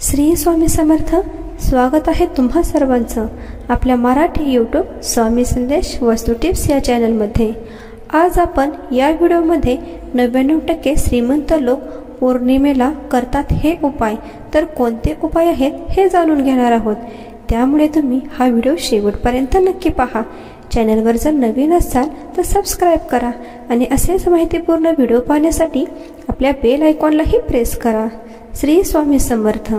श्री स्वामी समर्थ. स्वागत आहे तुम्हा सर्वांचं आपल्या मराठी यूट्यूब स्वामी संदेश वस्तू टिप्स या चॅनलमध्ये. आज आपण या व्हिडिओमध्ये 99% श्रीमंत लोक पौर्णिमेला करतात हे उपाय, तर कोणते उपाय आहेत हे जाणून घेणार आहोत. त्यामुळे तुम्ही हा व्हिडिओ शेवटपर्यंत नक्की पहा. चॅनलवर जर नवीन असाल तर सबस्क्राईब करा आणि असेच माहितीपूर्ण व्हिडिओ पाहण्यासाठी आपल्या बेल आयकॉनलाही प्रेस करा. श्री स्वामी समर्थ.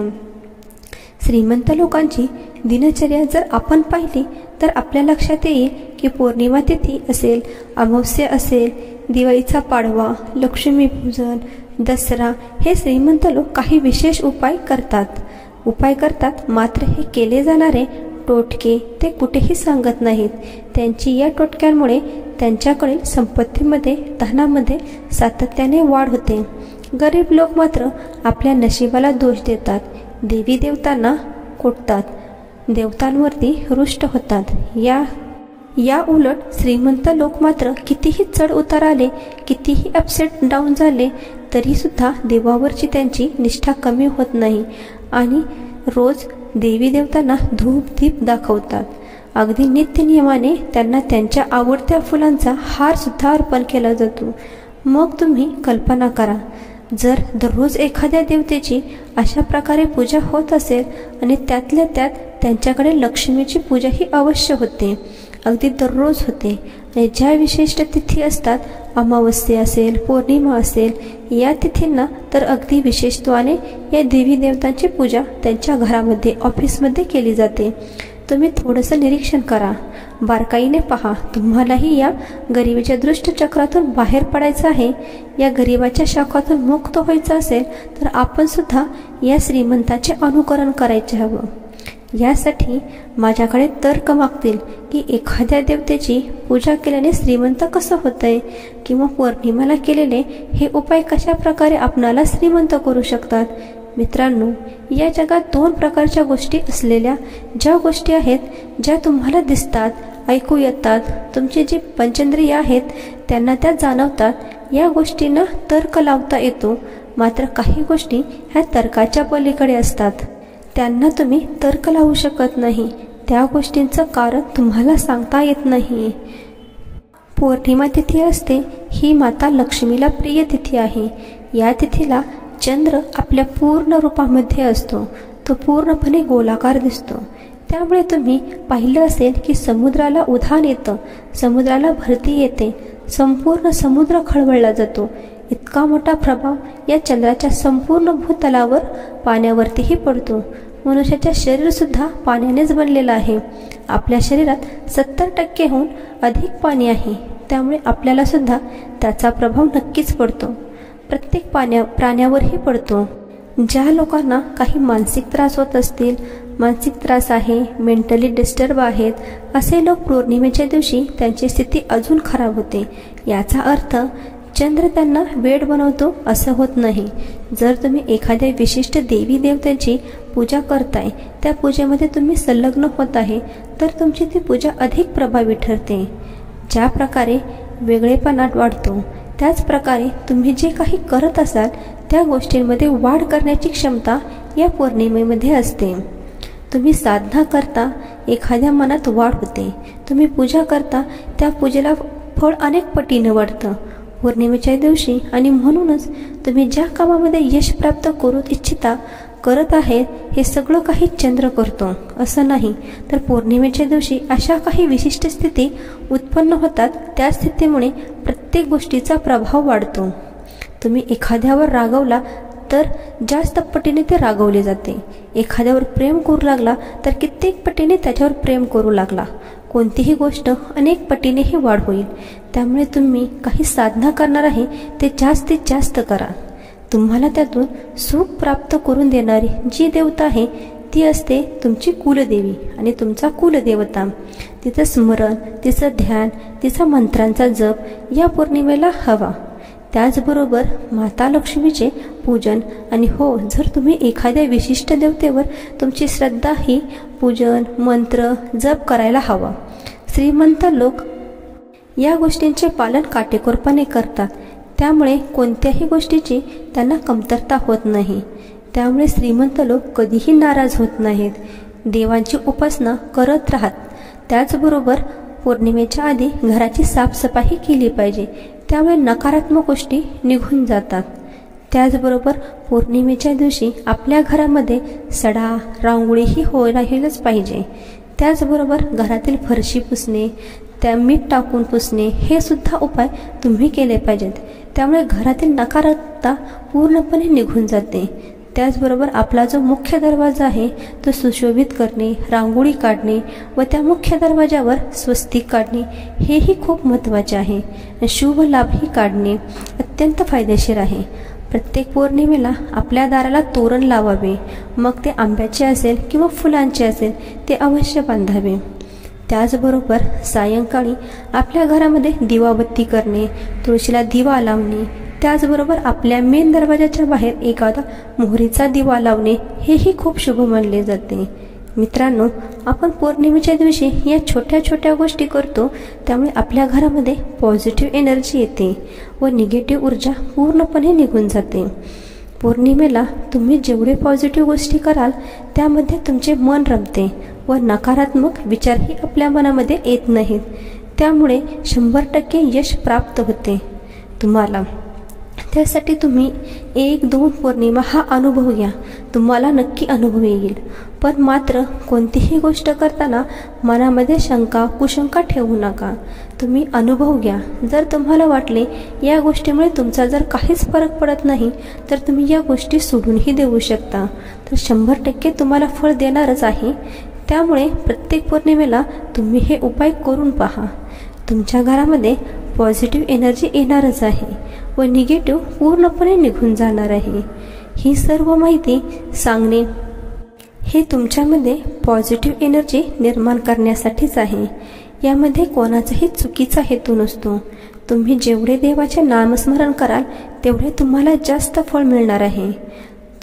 श्रीमंत लोकांची दिनचर्या जर आपण पाहिली तर आपल्या लक्षात येईल की पौर्णिमा तिथी असेल, अमावस्या असेल, दिवाळीचा पाडवा, लक्ष्मीपूजन, दसरा हे श्रीमंत लोक काही विशेष उपाय करतात. मात्र हे केले जाणारे टोटके ते कुठेही सांगत नाहीत. त्यांची या टोटक्यांमुळे त्यांच्याकडील संपत्तीमध्ये, धनामध्ये सातत्याने वाढ होते. गरीब लोक मात्र आपल्या नशिबाला दोष देतात, देवी देवतांना कोटतात, देवतांवरती रुष्ट होतात. या उलट श्रीमंत लोक मात्र कितीही चढ उतार आले, कितीही अपसेट डाऊन झाले तरी सुद्धा देवावरची त्यांची निष्ठा कमी होत नाही आणि रोज देवी देवतांना धूप दीप दाखवतात. अगदी नित्य नियमाने त्यांना त्यांच्या आवडत्या फुलांचा हार सुद्धा अर्पण केला जातो. मग तुम्ही कल्पना करा, जर दररोज एखाद्या देवतेची अशा प्रकारे पूजा होत असेल आणि त्यातल्या त्यात त्यांच्याकडे लक्ष्मीची पूजा ही अवश्य होते, अगदी दररोज होते. आणि ज्या विशिष्ट तिथी असतात, अमावस्या असेल, पौर्णिमा असेल, या तिथींना तर अगदी विशेषत्वाने या देवी देवतांची पूजा त्यांच्या घरामध्ये, ऑफिसमध्ये केली जाते. तुम्ही थोडंसं निरीक्षण करा, बारकाईने पहा. तुम्हालाही या गरिबीच्या दृष्ट चक्रातून बाहेर पडायचं आहे, या गरिबाच्या शाखातून मुक्त व्हायचं असेल तर आपण सुद्धा या श्रीमंताचे अनुकरण करायचे हवं. यासाठी माझ्याकडे तर्क मागतील की एखाद्या देवतेची पूजा केल्याने श्रीमंत कसं होतंय, किंवा पौर्णिमेला केलेले हे उपाय कशा प्रकारे आपणाला श्रीमंत करू शकतात. मित्रांनो, या जगात दोन प्रकारच्या गोष्टी असलेल्या ज्या गोष्टी आहेत, ज्या तुम्हाला दिसतात, ऐकू येतात, तुमची जी पंचेंद्रिय आहेत त्यांना त्या जाणवतात, या गोष्टींना तर्क लावता येतो. मात्र काही गोष्टी ह्या तर्काच्या पलीकडे असतात, त्यांना तुम्ही तर्क लावू शकत नाही. त्या गोष्टींचं कारण तुम्हाला सांगता येत नाही. पौर्णिमा तिथी असते ही माता लक्ष्मीला प्रिय तिथी आहे. या तिथीला चंद्र आपल्या पूर्ण रूपामध्ये असतो, तो पूर्णपणे गोलाकार दिसतो. त्यामुळे तुम्ही पाहिलं असेल की समुद्राला उधाण येतं, समुद्राला भरती येते, संपूर्ण समुद्र खळबळला जातो. इतका मोठा प्रभाव या चंद्राच्या संपूर्ण भूतलावर पाण्यावरतीही पडतो. मनुष्याचे शरीर सुद्धा पाण्यानेच बनलेलं आहे. आपल्या शरीरात 70%हून अधिक पाणी आहे. त्यामुळे आपल्याला सुद्धा त्याचा प्रभाव नक्कीच पडतो. प्रत्येक प्राण्यावरही पडतो. ज्या लोकांना काही मानसिक त्रास होत असतील, मानसिक त्रास आहे, मेंटली डिस्टर्ब आहेत, असे लोक पौर्णिमेच्या दिवशी त्यांची स्थिती अजून खराब होते. याचा अर्थ चंद्र त्यांना वेड बनवतो असं होत नाही. जर तुम्ही एखाद्या विशिष्ट देवी देवतांची पूजा करताय, त्या पूजेमध्ये तुम्ही संलग्न होत आहे, तर तुमची ती पूजा अधिक प्रभावी ठरते. ज्या प्रकारे वेगळेपणा वाढतो, त्याच प्रकारे तुम्ही जे काही करत असाल त्या गोष्टींमध्ये वाढ करण्याची क्षमता या पौर्णिमेमध्ये असते. तुम्ही साधना करता, एखाद्या मनात वाढ होते. तुम्ही पूजा करता, त्या पूजेला फळ अनेक पटीने वाढतं पौर्णिमेच्या दिवशी. आणि म्हणूनच तुम्ही ज्या कामामध्ये यश प्राप्त करू इच्छिता, करत आहेत, हे सगळं काही चंद्र करतो असं नाही, तर पौर्णिमेच्या दिवशी अशा काही विशिष्ट स्थिती उत्पन्न होतात. त्या स्थितीमुळे प्रत्येक गोष्टीचा प्रभाव वाढतो. तुम्ही एखाद्यावर रागवला तर जास्त पटीने ते रागवले जाते. एखाद्यावर प्रेम करू लागला तर कित्येक पटीने त्याच्यावर प्रेम करू लागला. कोणतीही गोष्ट अनेक पटीनेही वाढ होईल. त्यामुळे तुम्ही काही साधना करणार आहे ते जास्तीत जास्त करा. तुम्हाला त्यातून सुख प्राप्त करून देणारी जी देवता आहे ती असते तुमची कुलदेवी आणि तुमचा कुलदेवता. तिचं स्मरण, तिचं ध्यान, तिचा मंत्रांचा जप या पौर्णिमेला हवा. त्याचबरोबर माता लक्ष्मीचे पूजन. आणि हो, जर तुम्ही एखाद्या विशिष्ट देवतेवर तुमची श्रद्धा ही पूजन, मंत्र, जप करायला हवा. श्रीमंत लोक या गोष्टींचे पालन काटेकोरपणे करतात. त्यामुळे कोणत्याही गोष्टीची त्यांना कमतरता होत नाही. त्यामुळे श्रीमंत लोक कधीही नाराज होत नाहीत, देवांची उपासना करत राहत. त्याचबरोबर पौर्णिमेच्या आधी घराची साफसफाई केली पाहिजे, त्यामुळे नकारात्मक गोष्टी निघून जातात. त्याचबरोबर पौर्णिमेच्या दिवशी आपल्या घरामध्ये सडा रांगोळी ही राहीलच पाहिजे. त्याचबरोबर घरातील फरशी पुसणे, त्या मीठ टाकून पुसणे हे सुद्धा उपाय तुम्ही केले पाहिजेत. त्यामुळे घरातील नकारात्मकता पूर्णपणे निघून जाते. त्याचबरोबर आपला जो मुख्य दरवाजा आहे तो सुशोभित करणे, रांगोळी काढणे व त्या मुख्य दरवाजावर स्वस्तिक काढणे हेही खूप महत्त्वाचे आहे. शुभ लाभही काढणे अत्यंत फायदेशीर आहे. प्रत्येक पौर्णिमेला आपल्या दाराला तोरण लावावे, मग ते आंब्याचे असेल किंवा फुलांचे असेल ते अवश्य बांधावे. त्याचबरोबर सायंकाळी आपल्या घरामध्ये दिवाबत्ती करणे, तुळशीला दिवा लावणे, त्याचबरोबर आपल्या मेन दरवाजाच्या बाहेर एखादा मोहरीचा दिवा लावणे हेही खूप शुभ मानले जाते. मित्रांनो, आपण पौर्णिमेच्या दिवशी या छोट्या छोट्या गोष्टी करतो, त्यामुळे आपल्या घरामध्ये पॉझिटिव्ह एनर्जी येते व निगेटिव्ह ऊर्जा पूर्णपणे निघून जाते. पौर्णिमेला तुम्ही जेवढे पॉझिटिव्ह गोष्टी कराल त्यामध्ये तुमचे मन रमते व नकारात्मक विचारही आपल्या मनामध्ये येत नाहीत. त्यामुळे 100% यश प्राप्त होते तुम्हाला. त्यासाठी तुम्ही 1-2 पौर्णिमा हा अनुभव घ्या, तुम्हाला नक्की अनुभव येईल. पण मात्र कोणतीही गोष्ट करताना मनामध्ये शंका कुशंका ठेवू नका. तुम्ही अनुभव घ्या. जर तुम्हाला वाटले या गोष्टीमुळे तुमचा जर काहीच फरक पडत नाही तर तुम्ही या गोष्टी सोडूनही देऊ शकता. तर 100% तुम्हाला फळ देणारच आहे. त्यामुळे प्रत्येक पौर्णिमेला तुम्ही हे उपाय करून पहा. तुमच्या घरामध्ये पॉझिटिव्ह एनर्जी येणारच आहे व निगेटिव्ह पूर्णपणे निघून जाणार आहे. ही सर्व माहिती सांगणे हे तुमच्यामध्ये पॉझिटिव्ह एनर्जी निर्माण करण्यासाठीच आहे. यामध्ये कोणाचाही चुकीचा हेतू नसतो. तुम्ही जेवढे देवाचे नामस्मरण कराल तेवढे तुम्हाला जास्त फळ मिळणार आहे.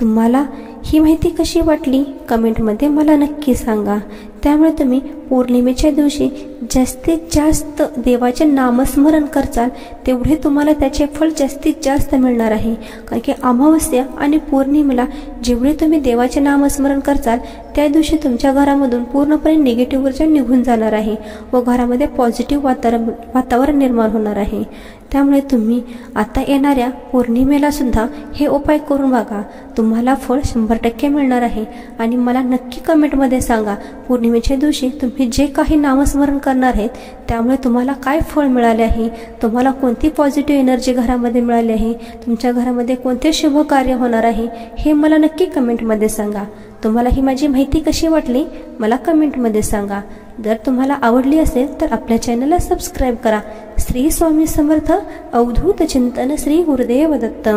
तुम्हाला ही माहिती कशी वाटली कमेंटमध्ये मला नक्की सांगा. त्यामुळे तुम्ही पौर्णिमेच्या दिवशी जास्तीत जास्त देवाचे नामस्मरण करचाल तेवढे तुम्हाला त्याचे फळ जास्तीत जास्त मिळणार आहे. कारण की अमावस्या आणि पौर्णिमेला जेवढे तुम्ही देवाचे नामस्मरण करचाल त्या दिवशी तुमच्या घरामधून पूर्णपणे निगेटिव्ह ऊर्जा निघून जाणार आहे व घरामध्ये पॉझिटिव्ह वातावरण निर्माण होणार आहे. त्यामुळे तुम्ही आता येणाऱ्या पौर्णिमेला सुद्धा हे उपाय करून बघा. तुम्हाला फळ 100% मिळणार आहे. आणि मला नक्की कमेंटमध्ये सांगा पौर्णिमेच्या दिवशी तुम्ही जे काही नामस्मरण करणार आहेत त्यामुळे तुम्हाला काय फळ मिळाले आहे, तुम्हाला कोणती पॉझिटिव्ह एनर्जी घरामध्ये मिळाली आहे, तुमच्या घरामध्ये कोणते शुभ कार्य होणार आहे हे मला नक्की कमेंटमध्ये सांगा. तुम्हाला ही माझी माहिती कशी वाटली मला कमेंटमध्ये सांगा. जर तुम्हाला आवडली असेल तर आपल्या चॅनलला सबस्क्राईब करा. श्री स्वामी समर्थ. अवधूत चिंतन. श्री गुरुदेव दत्त.